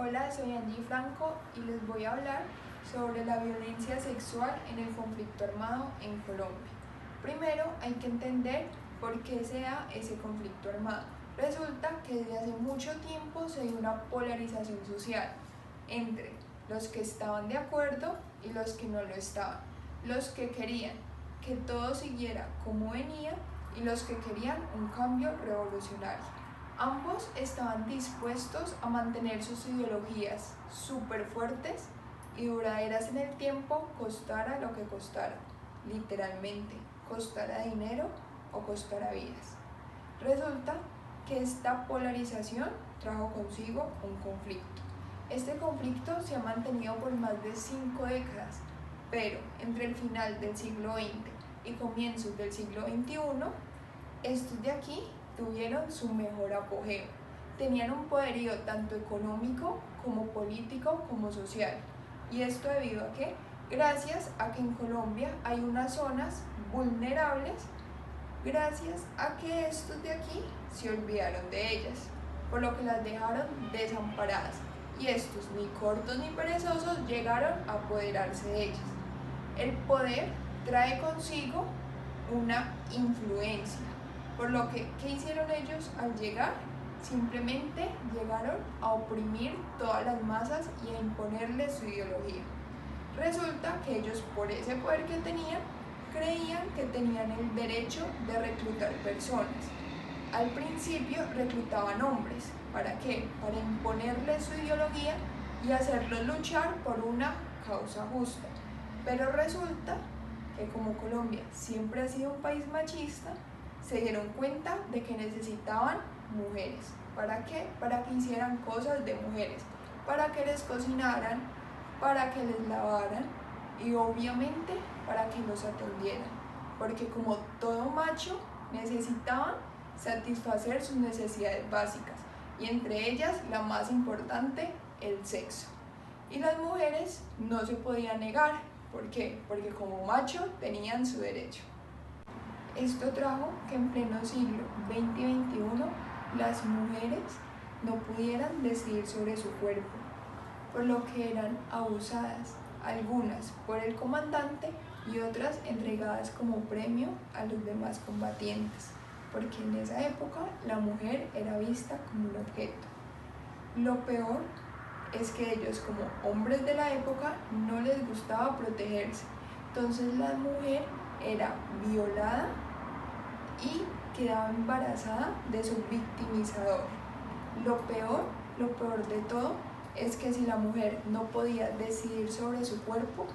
Hola, soy Angie Franco y les voy a hablar sobre la violencia sexual en el conflicto armado en Colombia. Primero hay que entender por qué se da ese conflicto armado. Resulta que desde hace mucho tiempo se dio una polarización social entre los que estaban de acuerdo y los que no lo estaban, los que querían que todo siguiera como venía y los que querían un cambio revolucionario. Ambos estaban dispuestos a mantener sus ideologías súper fuertes y duraderas en el tiempo, costara lo que costara, literalmente, costara dinero o costara vidas. Resulta que esta polarización trajo consigo un conflicto. Este conflicto se ha mantenido por más de 5 décadas, pero entre el final del siglo XX y comienzos del siglo XXI, estos de aquí tuvieron su mejor apogeo. Tenían un poderío tanto económico como político como social. ¿Y esto debido a qué? Gracias a que en Colombia hay unas zonas vulnerables, gracias a que estos de aquí se olvidaron de ellas, por lo que las dejaron desamparadas. Y estos, ni cortos ni perezosos, llegaron a apoderarse de ellas. El poder trae consigo una influencia, por lo que, ¿qué hicieron ellos al llegar? Simplemente llegaron a oprimir todas las masas y a imponerles su ideología. Resulta que ellos, por ese poder que tenían, creían que tenían el derecho de reclutar personas. Al principio reclutaban hombres. ¿Para qué? Para imponerles su ideología y hacerlos luchar por una causa justa. Pero resulta que como Colombia siempre ha sido un país machista, se dieron cuenta de que necesitaban mujeres. ¿Para qué? Para que hicieran cosas de mujeres, para que les cocinaran, para que les lavaran y obviamente para que los atendieran. Porque como todo macho necesitaban satisfacer sus necesidades básicas y entre ellas la más importante, el sexo. Y las mujeres no se podían negar. ¿Por qué? Porque como macho tenían su derecho. Esto trajo que en pleno siglo XX y XXI las mujeres no pudieran decidir sobre su cuerpo, por lo que eran abusadas, algunas por el comandante y otras entregadas como premio a los demás combatientes, porque en esa época la mujer era vista como un objeto. Lo peor es que ellos, como hombres de la época, no les gustaba protegerse. Entonces la mujer era violada y quedaba embarazada de su victimizador. Lo peor de todo es que si la mujer no podía decidir sobre su cuerpo,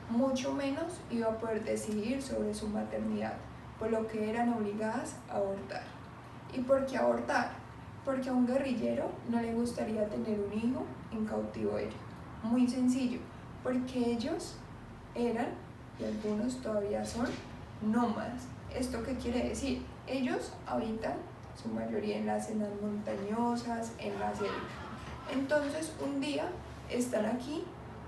mucho menos iba a poder decidir sobre su maternidad, por lo que eran obligadas a abortar. ¿Y por qué abortar? Porque a un guerrillero no le gustaría tener un hijo en cautiverio. Muy sencillo, porque ellos eran, y algunos todavía son, nómadas. ¿Esto qué quiere decir? Ellos habitan, su mayoría en las zonas montañosas, en la selva. Entonces un día están aquí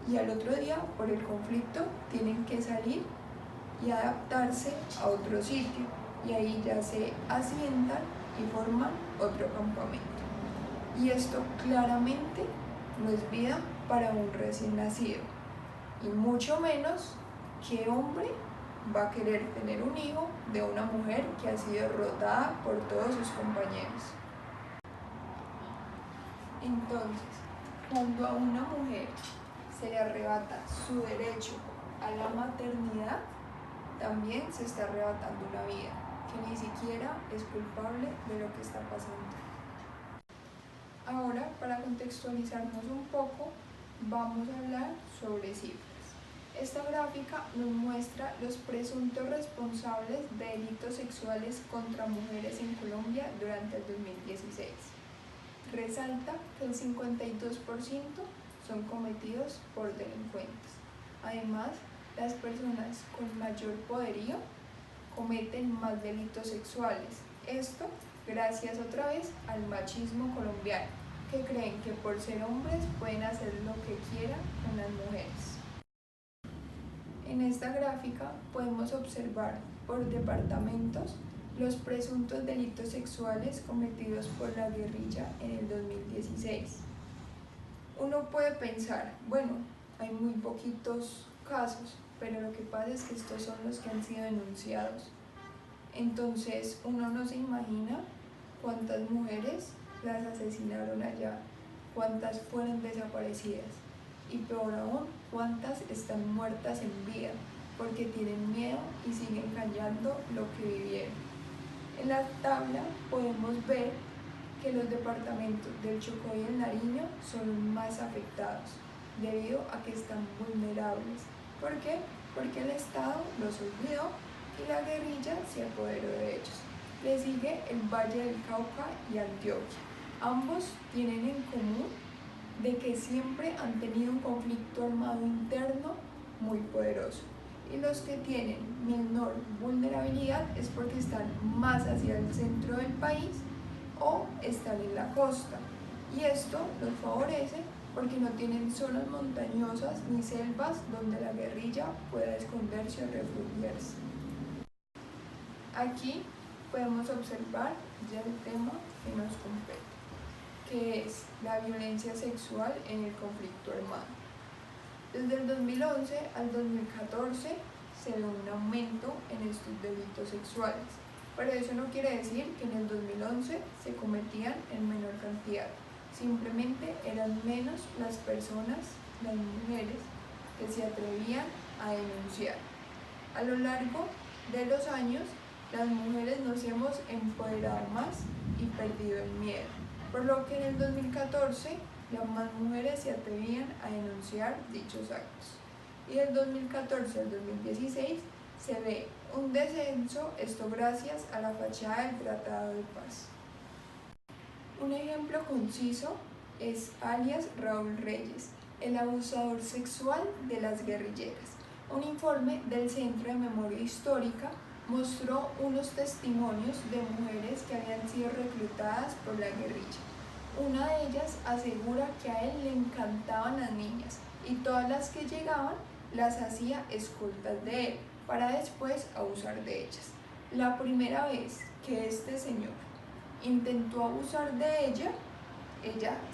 y al otro día, por el conflicto, tienen que salir y adaptarse a otro sitio. Y ahí ya se asientan y forman otro campamento. Y esto claramente no es vida para un recién nacido. Y mucho menos qué hombre va a querer tener un hijo de una mujer que ha sido derrotada por todos sus compañeros. Entonces, cuando a una mujer se le arrebata su derecho a la maternidad, también se está arrebatando una vida que ni siquiera es culpable de lo que está pasando. Ahora, para contextualizarnos un poco, vamos a hablar sobre cifras. Esta gráfica nos muestra los presuntos responsables de delitos sexuales contra mujeres en Colombia durante el 2016. Resalta que el 52% son cometidos por delincuentes. Además, las personas con mayor poderío cometen más delitos sexuales. Esto gracias otra vez al machismo colombiano, que creen que por ser hombres pueden hacer lo que quieran con las mujeres. En esta gráfica podemos observar por departamentos los presuntos delitos sexuales cometidos por la guerrilla en el 2016. Uno puede pensar, bueno, hay muy poquitos casos, pero lo que pasa es que estos son los que han sido denunciados. Entonces uno no se imagina cuántas mujeres las asesinaron allá, cuántas fueron desaparecidas y peor aún, cuántas están muertas en vida porque tienen miedo y siguen callando lo que vivieron. En la tabla podemos ver que los departamentos del Chocó y el Nariño son los más afectados debido a que están vulnerables. ¿Por qué? Porque el Estado los olvidó y la guerrilla se apoderó de ellos. Le sigue el Valle del Cauca y Antioquia. Ambos tienen en común de que siempre han tenido un conflicto armado interno muy poderoso. Y los que tienen menor vulnerabilidad es porque están más hacia el centro del país o están en la costa. Y esto los favorece porque no tienen zonas montañosas ni selvas donde la guerrilla pueda esconderse o refugiarse. Aquí podemos observar ya el tema que nos compete, que es la violencia sexual en el conflicto armado. Desde el 2011 al 2014 se ve un aumento en estos delitos sexuales, pero eso no quiere decir que en el 2011 se cometían en menor cantidad, simplemente eran menos las personas, las mujeres, que se atrevían a denunciar. A lo largo de los años, las mujeres nos hemos empoderado más y perdido el miedo, por lo que en el 2014 las más mujeres se atrevían a denunciar dichos actos. Y del 2014 al 2016 se ve un descenso, esto gracias a la fachada del Tratado de Paz. Un ejemplo conciso es alias Raúl Reyes, el abusador sexual de las guerrilleras. Un informe del Centro de Memoria Histórica mostró unos testimonios de mujeres que habían sido reclutadas por la guerrilla. Una de ellas asegura que a él le encantaban las niñas y todas las que llegaban las hacía escoltas de él para después abusar de ellas. La primera vez que este señor intentó abusar de ella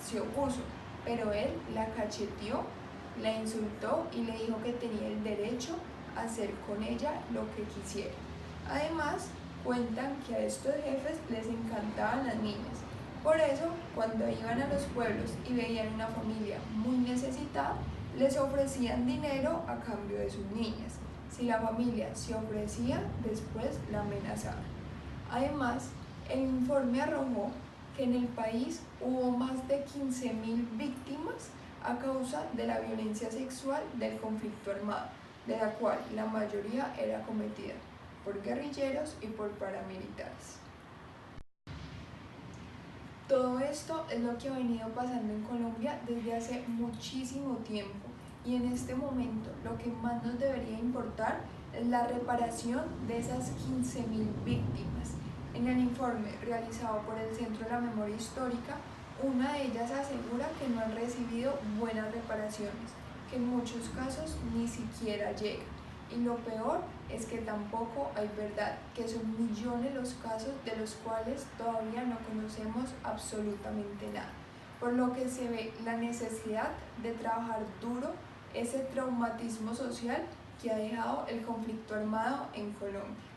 se opuso, pero él la cacheteó, la insultó y le dijo que tenía el derecho a hacer con ella lo que quisiera. Además, cuentan que a estos jefes les encantaban las niñas. Por eso, cuando iban a los pueblos y veían una familia muy necesitada, les ofrecían dinero a cambio de sus niñas. Si la familia se ofrecía, después la amenazaban. Además, el informe arrojó que en el país hubo más de 15.000 víctimas a causa de la violencia sexual del conflicto armado, de la cual la mayoría era cometida por guerrilleros y por paramilitares. Todo esto es lo que ha venido pasando en Colombia desde hace muchísimo tiempo y en este momento lo que más nos debería importar es la reparación de esas 15.000 víctimas. En el informe realizado por el Centro de la Memoria Histórica, una de ellas asegura que no han recibido buenas reparaciones, que en muchos casos ni siquiera llegan. Y lo peor es que tampoco hay verdad, que son millones los casos de los cuales todavía no conocemos absolutamente nada, por lo que se ve la necesidad de trabajar duro ese traumatismo social que ha dejado el conflicto armado en Colombia.